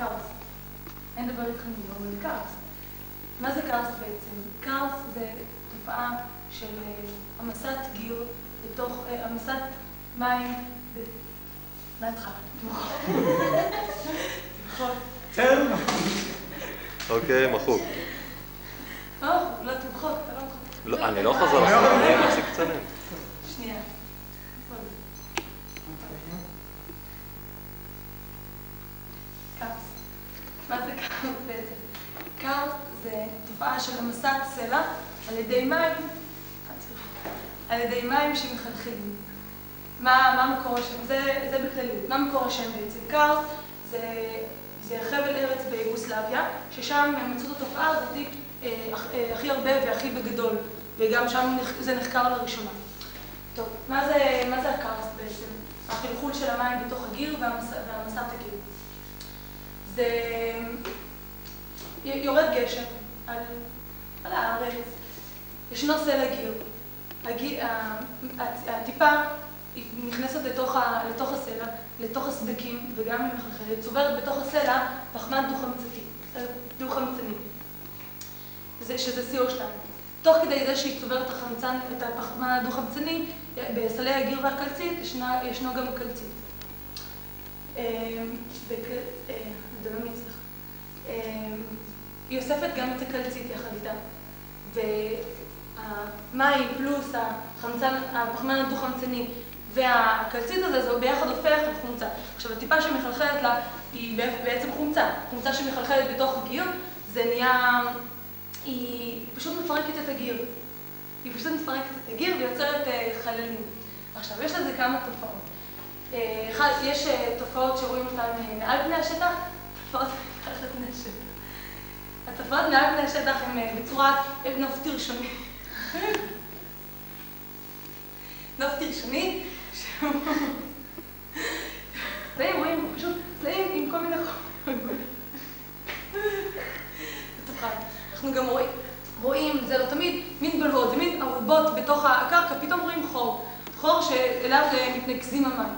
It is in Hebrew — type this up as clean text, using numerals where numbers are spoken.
כאוס. אין דבר איתכם לא, אבל כאוס. מה זה כאוס בעצם? כאוס זה תופעה של המסת גיר בתוך, המסת מים, מה התחלת? תמחות. תן! אוקיי, מחוק. לא, תמחות, אתה לא מחוק. לא, אני לא חוזר לך, אני מחזיק צלם. שנייה. כאוס. מה זה כאוס בעצם? כאוס זה תופעה של המסת סלע על ידי מים שמחלחלים. מה מקור השם? זה בכלליות. מה מקור השם בעצם? כאוס זה חבל ארץ ביוגוסלביה, ששם מצאו את התופעה הזאת הכי הרבה והכי בגדול, וגם שם זה נחקר לראשונה. טוב, מה זה הכאוס בעצם? החלחול של המים בתוך הגיר והמסת הגיר. זה יורד גשם על הארץ, ישנו סלע גיר. הטיפה נכנסת לתוך הסלע, לתוך הסדקים, וגם היא מחלחלת, צוברת בתוך הסלע פחמן דו-חמצני, שזה CO2. תוך כדי זה שהיא צוברת את הפחמן הדו-חמצני, בסלי הגיר והקלצית ישנו גם הקלצית. היא אוספת גם את הקלצית יחד איתה. והמים פלוס הפחמן הדו-חמצני והקלצית הזה, זה ביחד הופך לחומצה. עכשיו, הטיפה שמחלחלת לה היא בעצם חומצה. חומצה שמחלחלת בתוך הגיר, זה נהיה... היא פשוט מפרקת את הגיר. היא פשוט מפרקת את הגיר ויוצרת חללים. עכשיו, יש לזה כמה תופעות. יש תופעות שרואים אותן מעל פני השטח, תופעות מתחת פני השטח. התופעות מעל פני השטח הן בצורת נופת ראשוני. נופת ראשוני, צלעים רואים פשוט צלעים עם כל מיני חומרים. אנחנו גם רואים, זה לא תמיד מין בלוות, זה מין ערובות בתוך הקרקע, פתאום רואים חור שאליו מתנקזים המים.